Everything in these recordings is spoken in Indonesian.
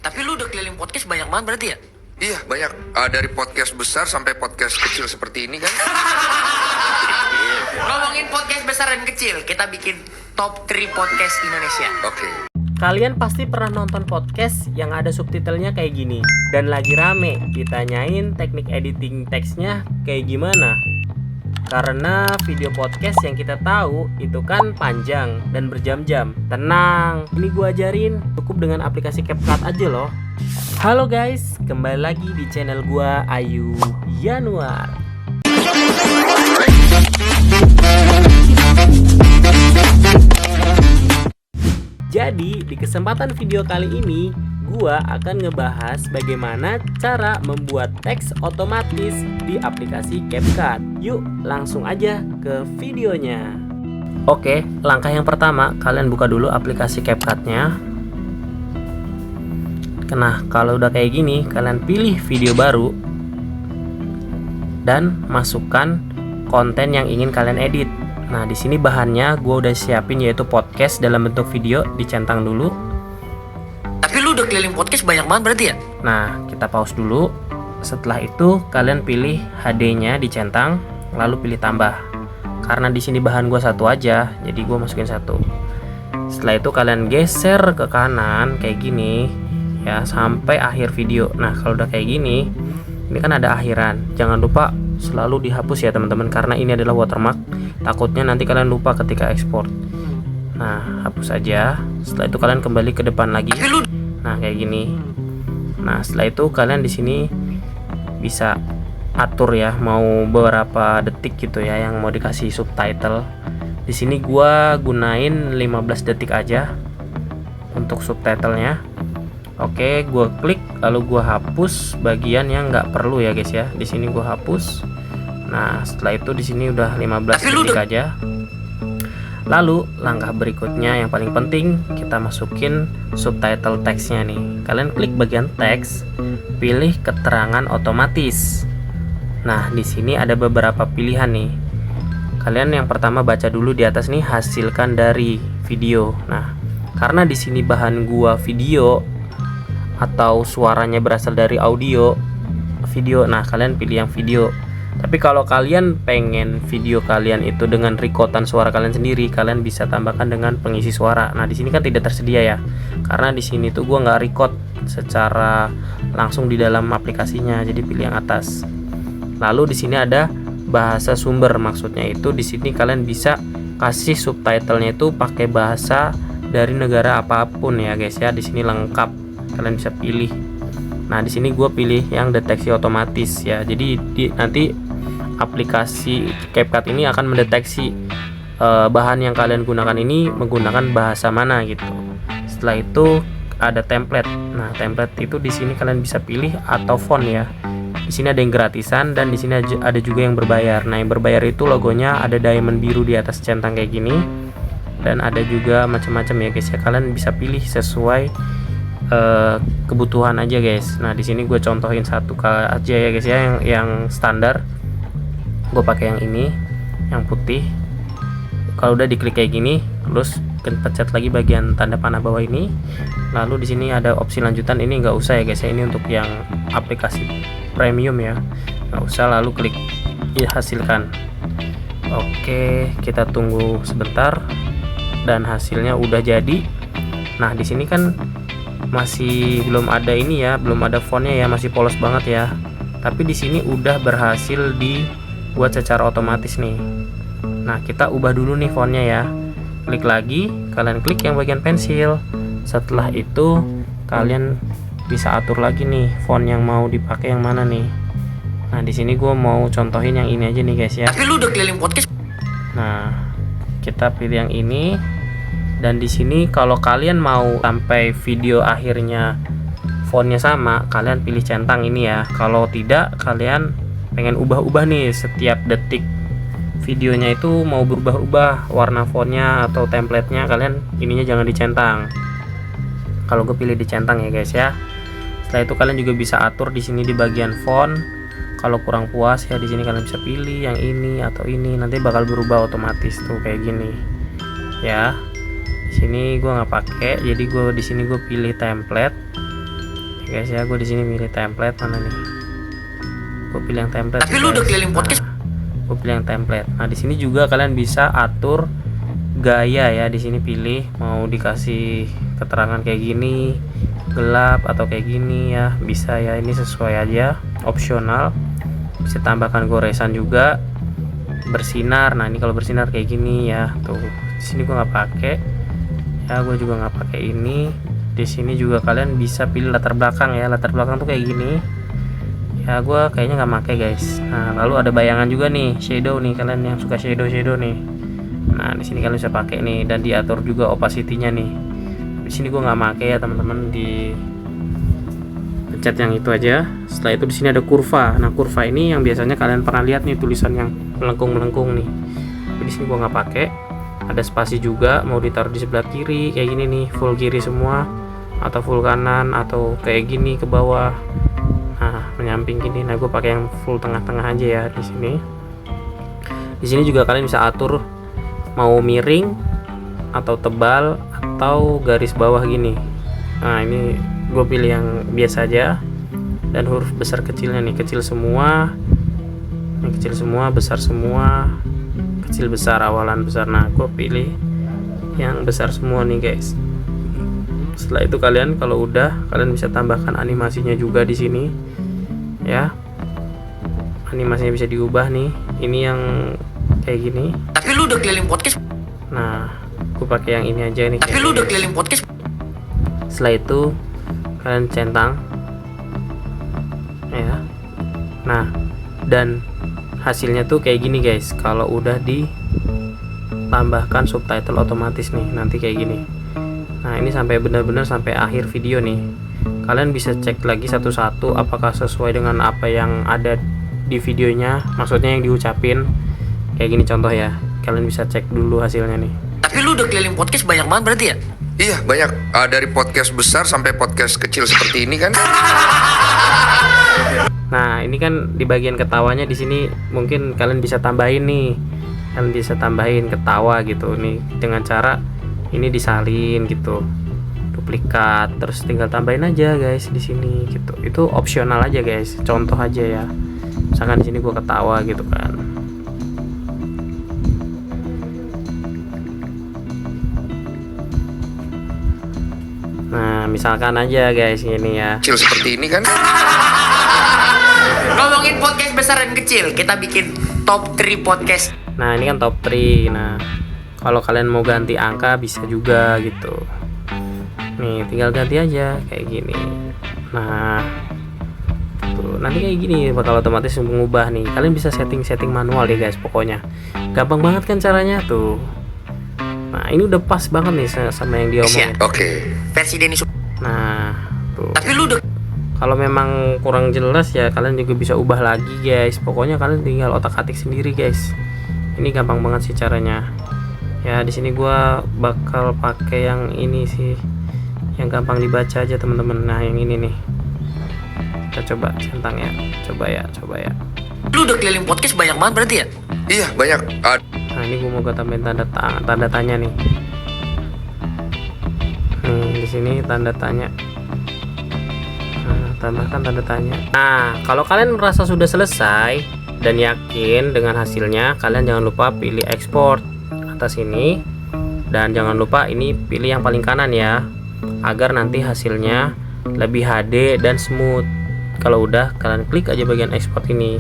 Tapi lu udah keliling podcast banyak banget berarti ya? Iya banyak, dari podcast besar sampai podcast kecil seperti ini kan. Ngomongin podcast besar dan kecil, kita bikin top 3 podcast Indonesia. Oke. Kalian pasti pernah nonton podcast yang ada subtitlenya kayak gini dan lagi rame ditanyain teknik editing teksnya kayak gimana. Karena video podcast yang kita tahu itu kan panjang dan berjam-jam. Tenang, ini gua ajarin, cukup dengan aplikasi CapCut aja loh. Halo guys, kembali lagi di channel gua Ayu Yanuar. Jadi, di kesempatan video kali ini, gua akan ngebahas bagaimana cara membuat teks otomatis di aplikasi CapCut. Yuk, langsung aja ke videonya. Oke, langkah yang pertama, kalian buka dulu aplikasi CapCut-nya. Nah, kalau udah kayak gini, kalian pilih video baru dan masukkan konten yang ingin kalian edit. Nah, di sini bahannya gue udah siapin yaitu podcast dalam bentuk video, dicentang dulu. Tapi lu udah keliling podcast banyak banget berarti ya? Nah, kita pause dulu. Setelah itu kalian pilih HD-nya dicentang, lalu pilih tambah. Karena di sini bahan gue satu aja, jadi gue masukin satu. Setelah itu kalian geser ke kanan kayak gini ya sampai akhir video. Nah, kalau udah kayak gini, ini kan ada akhiran. Jangan lupa selalu dihapus ya teman-teman, karena ini adalah watermark. Takutnya nanti kalian lupa ketika ekspor. Nah, hapus aja. Setelah itu kalian kembali ke depan lagi. Nah, kayak gini. Nah, setelah itu kalian di sini bisa atur ya, mau berapa detik gitu ya yang mau dikasih subtitle. Di sini gua gunain 15 detik aja untuk subtitlenya. Oke, gua klik lalu gua hapus bagian yang nggak perlu ya guys ya. Di sini gua hapus. Nah, setelah itu di sini udah 15 detik aja. Lalu langkah berikutnya yang paling penting, kita masukin subtitle teksnya nih. Kalian klik bagian teks, pilih keterangan otomatis. Nah, di sini ada beberapa pilihan nih. Kalian yang pertama baca dulu di atas nih, hasilkan dari video. Nah, karena di sini bahan gua video atau suaranya berasal dari audio video, nah kalian pilih yang video. Tapi kalau kalian pengen video kalian itu dengan rekotan suara kalian sendiri, kalian bisa tambahkan dengan pengisi suara. Nah, di sini kan tidak tersedia ya, karena di sini tuh gua nggak record secara langsung di dalam aplikasinya, jadi pilih yang atas. Lalu di sini ada bahasa sumber, maksudnya itu di sini kalian bisa kasih subtitlenya itu pakai bahasa dari negara apapun ya guys ya. Di sini lengkap, kalian bisa pilih. Nah, di sini gue pilih yang deteksi otomatis ya. Jadi nanti aplikasi CapCut ini akan mendeteksi bahan yang kalian gunakan ini menggunakan bahasa mana gitu. Setelah itu ada template. Nah, template itu di sini kalian bisa pilih atau font ya. Di sini ada yang gratisan dan di sini ada juga yang berbayar. Nah, yang berbayar itu logonya ada diamond biru di atas centang kayak gini. Dan ada juga macam-macam ya guys ya. Kalian bisa pilih sesuai kebutuhan aja guys. Nah, di sini gue contohin satu aja ya guys ya, yang standar. Gue pakai yang ini, yang putih. Kalau udah diklik kayak gini, terus pencet lagi bagian tanda panah bawah ini. Lalu di sini ada opsi lanjutan, ini nggak usah ya guys ya, ini untuk yang aplikasi premium ya, nggak usah. Lalu klik hasilkan. Oke, kita tunggu sebentar dan hasilnya udah jadi. Nah, di sini kan masih belum ada ini ya, belum ada fontnya ya, masih polos banget ya. Tapi di sini udah berhasil dibuat secara otomatis nih. Nah, kita ubah dulu nih fontnya ya. Klik lagi, kalian klik yang bagian pensil. Setelah itu kalian bisa atur lagi nih font yang mau dipakai yang mana nih. Nah, di sini gue mau contohin yang ini aja nih guys ya. Tapi lu udah keliling podcast. Nah, kita pilih yang ini. Dan di sini kalau kalian mau sampai video akhirnya fontnya sama, kalian pilih centang ini ya. Kalau tidak, kalian pengen ubah-ubah nih setiap detik videonya itu mau berubah-ubah warna fontnya atau templatenya, kalian ininya jangan dicentang. Kalau gue pilih dicentang ya guys ya. Setelah itu kalian juga bisa atur di sini di bagian font. Kalau kurang puas ya di sini kalian bisa pilih yang ini atau ini, nanti bakal berubah otomatis tuh kayak gini ya. Di sini gue nggak pakai, jadi gue di sini gue pilih template. guys ya. Gue di sini milih template mana nih? Gue pilih yang template. Tapi lu udah keliling podcast. Gue pilih yang template. Nah di sini juga kalian bisa atur gaya ya. Di sini pilih mau dikasih keterangan kayak gini, gelap atau kayak gini ya, bisa ya. Ini sesuai aja, opsional. Bisa tambahkan goresan juga, bersinar. Nah ini kalau bersinar kayak gini ya, tuh di sini gue nggak pakai ya. Gue juga nggak pakai ini. Di sini juga kalian bisa pilih latar belakang ya. Latar belakang tuh kayak gini ya. Gue kayaknya nggak pakai guys. Nah lalu ada bayangan juga nih, shadow nih, kalian yang suka shadow nih. Nah di sini kalian bisa pakai nih, dan diatur juga opacity-nya nih. Di sini gue nggak pakai ya teman-teman, di pencet yang itu aja. Setelah itu di sini ada kurva. Nah kurva ini yang biasanya kalian pernah lihat nih, tulisan yang melengkung nih. Tapi di sini gue nggak pakai. Ada spasi juga, mau ditaruh di sebelah kiri kayak gini nih, full kiri semua atau full kanan atau kayak gini ke bawah. Nah menyamping gini. Nah gue pakai yang full tengah-tengah aja ya di sini. Di sini juga kalian bisa atur mau miring atau tebal atau garis bawah gini. Nah ini gue pilih yang biasa aja, dan huruf besar kecilnya nih, kecil semua, ini kecil semua, besar semua, kecil besar, awalan besar. Nah gue pilih yang besar semua nih guys. Setelah itu kalian kalau udah, kalian bisa tambahkan animasinya juga di sini ya. Animasinya bisa diubah nih, ini yang kayak gini. Tapi lu udah keliling podcast. Nah gue pakai yang ini aja nih. Tapi lu udah keliling podcast. Setelah itu kalian centang ya. Nah dan hasilnya tuh kayak gini guys. Kalau udah ditambahkan subtitle otomatis nih, nanti kayak gini. Nah ini sampai benar-benar sampai akhir video nih. Kalian bisa cek lagi satu-satu apakah sesuai dengan apa yang ada di videonya, maksudnya yang diucapin kayak gini contoh ya. Kalian bisa cek dulu hasilnya nih. Tapi lu udah keliling podcast banyak banget berarti ya? Iya banyak, dari podcast besar sampai podcast kecil seperti ini kan. Nah ini kan di bagian ketawanya di sini mungkin kalian bisa tambahin nih. Kalian bisa tambahin ketawa gitu nih dengan cara ini disalin gitu, duplikat, terus tinggal tambahin aja guys di sini gitu. Itu opsional aja guys, contoh aja ya. Misalkan di sini gua ketawa gitu kan. Nah misalkan aja guys ini ya, Kecil seperti ini kan. Ngomongin podcast besar dan kecil, kita bikin top 3 podcast. nah ini kan top 3. Nah kalau kalian mau ganti angka bisa juga gitu nih, tinggal ganti aja kayak gini. Nah tuh, nanti kayak gini bakal otomatis mengubah nih. Kalian bisa setting manual deh guys, pokoknya gampang banget kan caranya tuh. Nah ini udah pas banget nih sama yang dia omongin. Oke. Versi Denny. Nah tuh, Tapi lu udah. kalau memang kurang jelas ya kalian juga bisa ubah lagi guys. Pokoknya kalian tinggal otak-atik sendiri guys. Ini gampang banget sih caranya. Ya di sini gua bakal pakai yang ini sih, yang gampang dibaca aja teman-teman. Nah yang ini nih, kita coba centang ya, coba ya. Lu udah keliling podcast banyak banget berarti ya? Iya banyak. Nah ini gua mau tambahin tanda tanya nih. Di sini tanda tanya. Nah, tambahkan tanda tanya. Nah kalau kalian merasa sudah selesai dan yakin dengan hasilnya, kalian jangan lupa pilih export atas ini, dan jangan lupa ini pilih yang paling kanan ya, agar nanti hasilnya lebih HD dan smooth. Kalau udah, kalian klik aja bagian export ini.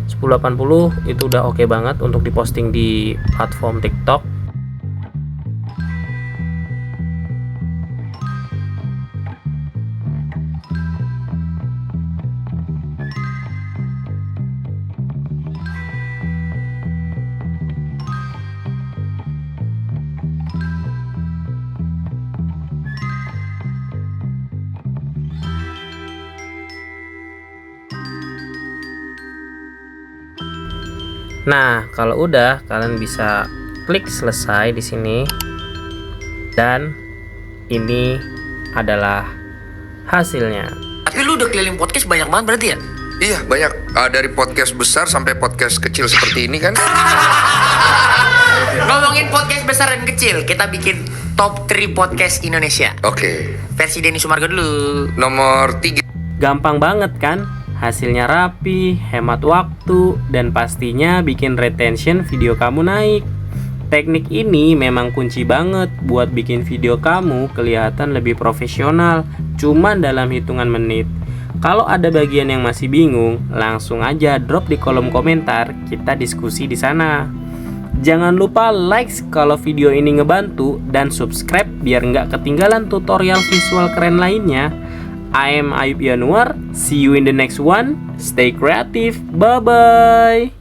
1080 itu udah oke banget untuk diposting di platform TikTok. Nah, kalau udah kalian bisa klik selesai di sini. Dan ini adalah hasilnya. Tapi lu udah keliling podcast banyak banget berarti ya? Iya banyak, dari podcast besar sampai podcast kecil seperti ini kan. Ngomongin podcast besar dan kecil, kita bikin top 3 podcast Indonesia. Oke. Versi Denny Sumargo dulu. Nomor 3. Gampang banget kan? Hasilnya rapi, hemat waktu, dan pastinya bikin retention video kamu naik. Teknik ini memang kunci banget buat bikin video kamu kelihatan lebih profesional, cuman dalam hitungan menit. Kalau ada bagian yang masih bingung, langsung aja drop di kolom komentar, kita diskusi di sana. Jangan lupa like kalau video ini ngebantu dan subscribe biar nggak ketinggalan tutorial visual keren lainnya. I am Ayub Yanuar, see you in the next one. Stay creative, bye bye.